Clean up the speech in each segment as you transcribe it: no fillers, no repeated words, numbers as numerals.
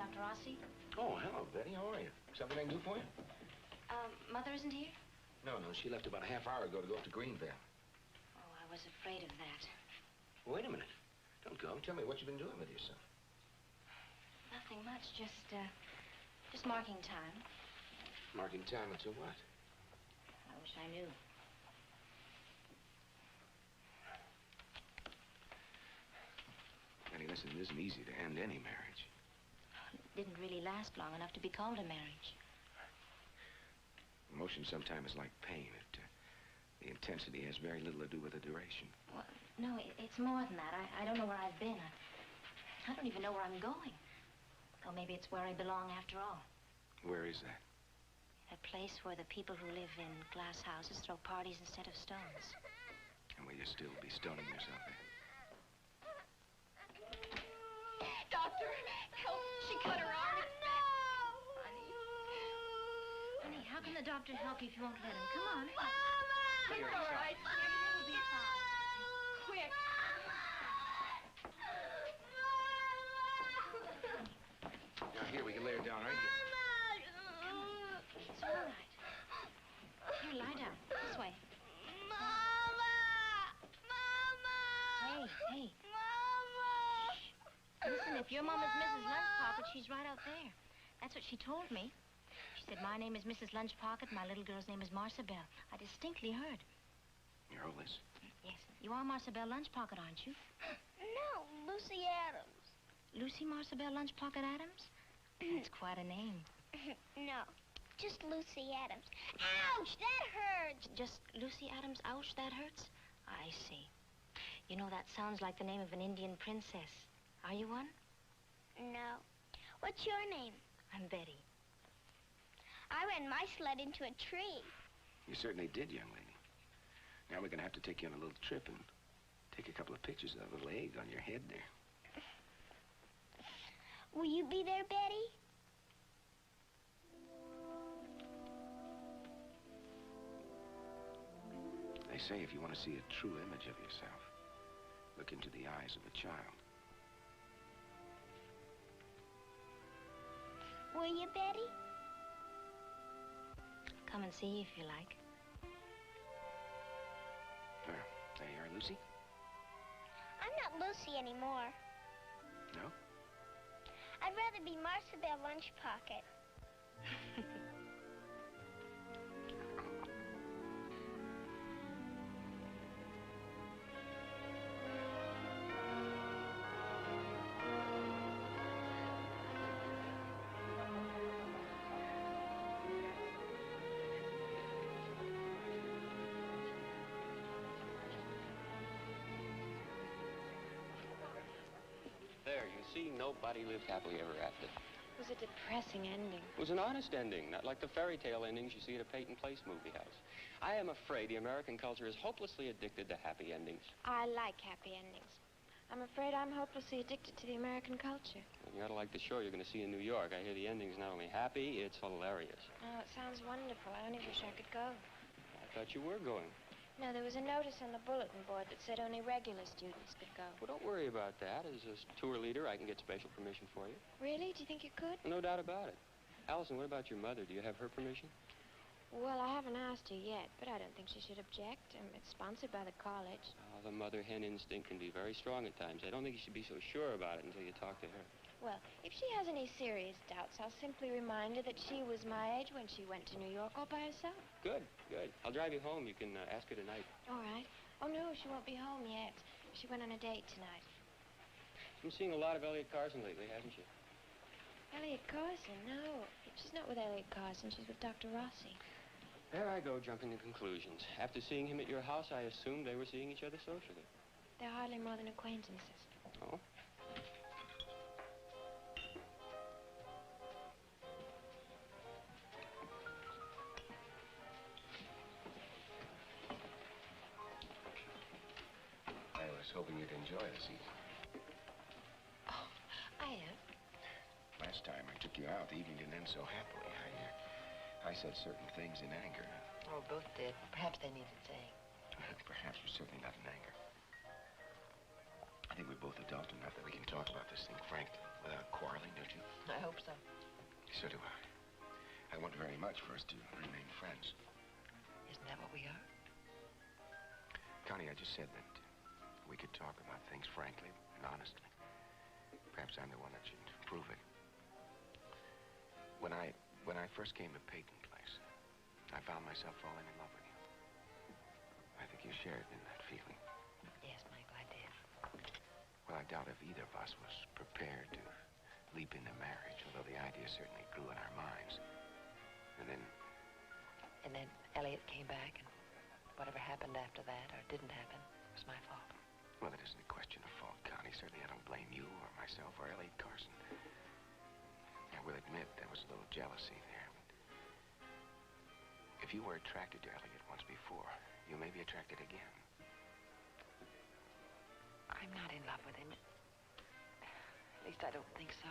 Dr. Rossi. Oh, hello, Betty. How are you? Something I can do for you? Mother isn't here? No, she left about a half hour ago to go up to Greenville. Oh, I was afraid of that. Wait a minute. Don't go. Tell me what you've been doing with yourself. Nothing much, just marking time. Marking time until what? I wish I knew. Betty, listen, it isn't easy to end any marriage. It didn't really last long enough to be called a marriage. Emotion sometimes is like pain. The intensity has very little to do with the duration. Well, no, it's more than that. I don't know where I've been. I don't even know where I'm going. Or maybe it's where I belong after all. Where is that? A place where the people who live in glass houses throw parties instead of stones. And will you still be stoning yourself there? Doctor, help. She cut her arm. No! Honey, how can the doctor help you if you won't let him? Come on. Mama! It's all right. It'll be fine. Quick. Now, here, we can lay her down right here. Come on. It's all right. Here, lie down. This way. Mama! Mama! Hey. Mama! Listen, if your mom is Mrs. Lunchpocket, she's right out there. That's what she told me. She said, my name is Mrs. Lunchpocket, my little girl's name is Marcibel. I distinctly heard. Your Holiness? Yes. You are Marcibel Lunchpocket, aren't you? No, Lucy Adams. Lucy Marcibel Lunchpocket Adams? That's quite a name. No, just Lucy Adams. Ouch, that hurts. Just Lucy Adams, ouch, that hurts? I see. You know, that sounds like the name of an Indian princess. Are you one? No. What's your name? I'm Betty. I ran my sled into a tree. You certainly did, young lady. Now we're going to have to take you on a little trip and take a couple of pictures of that little egg on your head there. Will you be there, Betty? They say if you want to see a true image of yourself, look into the eyes of a child. Will you, Betty? Come and see if you like. Well, there you are, Lucy. I'm not Lucy anymore. No? I'd rather be Marcibel Lunchpocket. There, you see, nobody lived happily ever after. It was a depressing ending. It was an honest ending, not like the fairy tale endings you see at a Peyton Place movie house. I am afraid the American culture is hopelessly addicted to happy endings. I like happy endings. I'm afraid I'm hopelessly addicted to the American culture. You ought to like the show you're going to see in New York. I hear the ending's not only happy, it's hilarious. Oh, it sounds wonderful. I only wish I could go. I thought you were going. No, there was a notice on the bulletin board that said only regular students could go. Well, don't worry about that. As a tour leader, I can get special permission for you. Really? Do you think you could? No doubt about it. Allison, what about your mother? Do you have her permission? Well, I haven't asked her yet, but I don't think she should object. It's sponsored by the college. Oh, the mother-hen instinct can be very strong at times. I don't think you should be so sure about it until you talk to her. Well, if she has any serious doubts, I'll simply remind her that she was my age when she went to New York all by herself. Good, good. I'll drive you home. You can ask her tonight. All right. Oh, no, she won't be home yet. She went on a date tonight. She's been seeing a lot of Elliot Carson lately, hasn't she? Elliot Carson? No, she's not with Elliot Carson. She's with Dr. Rossi. There I go, jumping to conclusions. After seeing him at your house, I assumed they were seeing each other socially. They're hardly more than acquaintances. Oh? I was hoping you'd enjoy this evening. Oh, I am. Last time I took you out, the evening didn't end so happily. I said certain things in anger. Oh, both did. Perhaps they needed saying. Perhaps we're certainly not in anger. I think we both both adult enough that we can talk about this thing frankly, without quarreling, don't you? I hope so. So do I. I want very much for us to remain friends. Isn't that what we are? Connie, I just said that we could talk about things frankly and honestly. Perhaps I'm the one that should prove it. When I first came to Peyton Place, I found myself falling in love with you. I think you shared in that feeling. Yes, Michael, I did. Well, I doubt if either of us was prepared to leap into marriage, although the idea certainly grew in our minds. And then Elliot came back, and whatever happened after that, or didn't happen, was my fault. Well, it isn't a question of fault, Connie. Certainly I don't blame you or myself or Elliot Carson. I will admit there was a little jealousy there. But if you were attracted to Elliot once before, you may be attracted again. I'm not in love with him. At least I don't think so.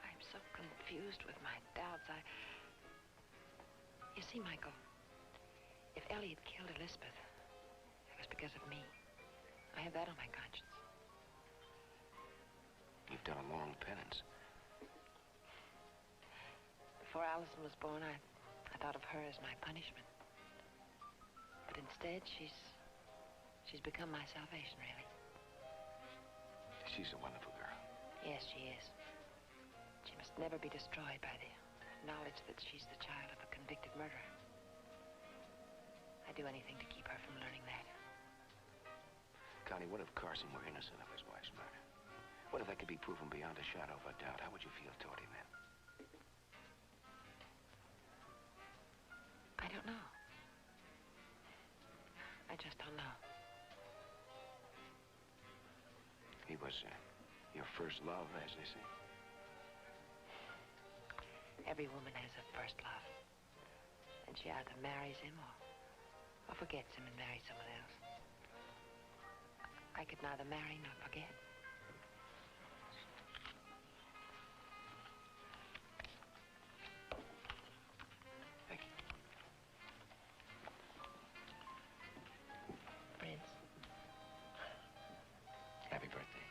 I'm so confused with my doubts. You see, Michael, if Elliot killed Elizabeth, it was because of me. I have that on my conscience. You've done a long penance. Before Allison was born, I thought of her as my punishment. But instead, she's become my salvation, really. She's a wonderful girl. Yes, she is. She must never be destroyed by the knowledge that she's the child of a convicted murderer. I'd do anything to keep her from learning that. Connie, what if Carson were innocent of his wife's murder? What if that could be proven beyond a shadow of a doubt? How would you feel toward him then? I don't know. I just don't know. He was your first love, as they say. Every woman has a first love. And she either marries him or forgets him and marries someone else. I could neither marry nor forget. Thank you. Prince. Happy birthday.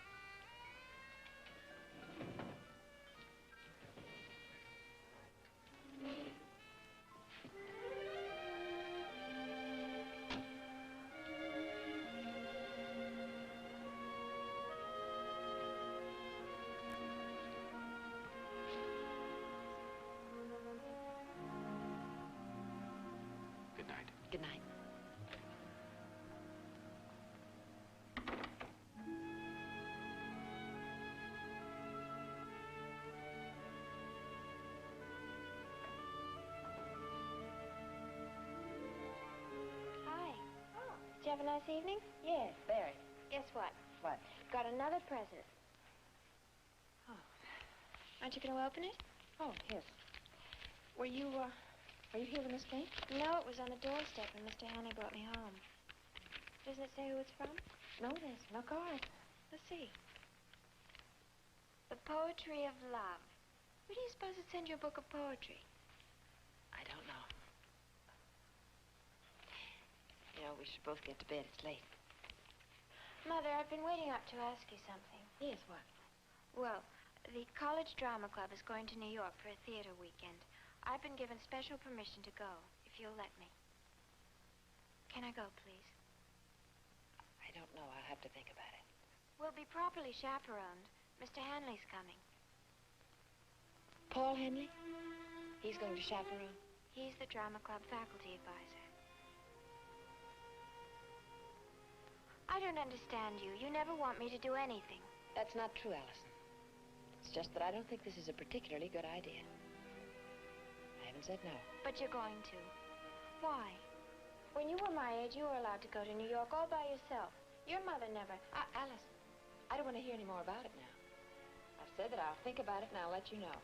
Good night. Good night. Hi. Did you have a nice evening? Yes, very. Guess what? What? Got another present. Oh. Aren't you going to open it? Oh, yes. Were you here when this came? No, it was on the doorstep when Mr. Hanley brought me home. Doesn't it say who it's from? No, there's no card. Let's see. The Poetry of Love. Where do you suppose it send you a book of poetry? I don't know. You know, we should both get to bed. It's late. Mother, I've been waiting up to ask you something. Yes, what? Well, the College Drama Club is going to New York for a theater weekend. I've been given special permission to go, if you'll let me. Can I go, please? I don't know. I'll have to think about it. We'll be properly chaperoned. Mr. Hanley's coming. Paul Henley? He's going to chaperone? He's the drama club faculty advisor. I don't understand you. You never want me to do anything. That's not true, Allison. It's just that I don't think this is a particularly good idea. I haven't said no. But you're going to. Why? When you were my age, you were allowed to go to New York all by yourself. Your mother never... Allison, I don't want to hear any more about it now. I've said that I'll think about it and I'll let you know.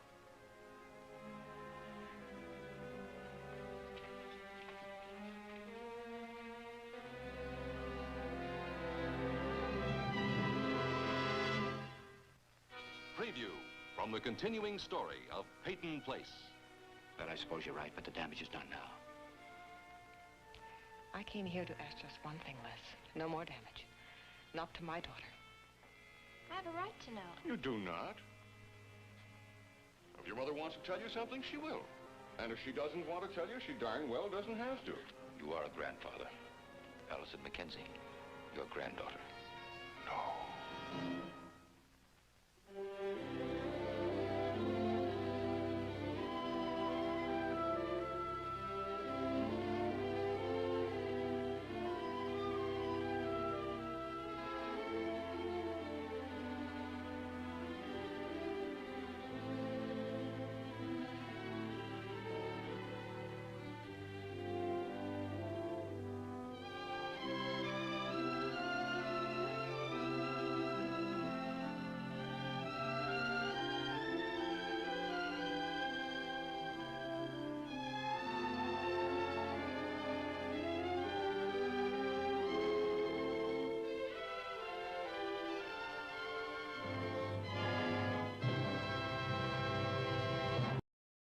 Preview from the continuing story of Peyton Place. Well, I suppose you're right, but the damage is done now. I came here to ask just one thing, Les. No more damage. Not to my daughter. I have a right to know. You do not. If your mother wants to tell you something, she will. And if she doesn't want to tell you, she darn well doesn't have to. You are a grandfather. Allison Mackenzie, your granddaughter. No.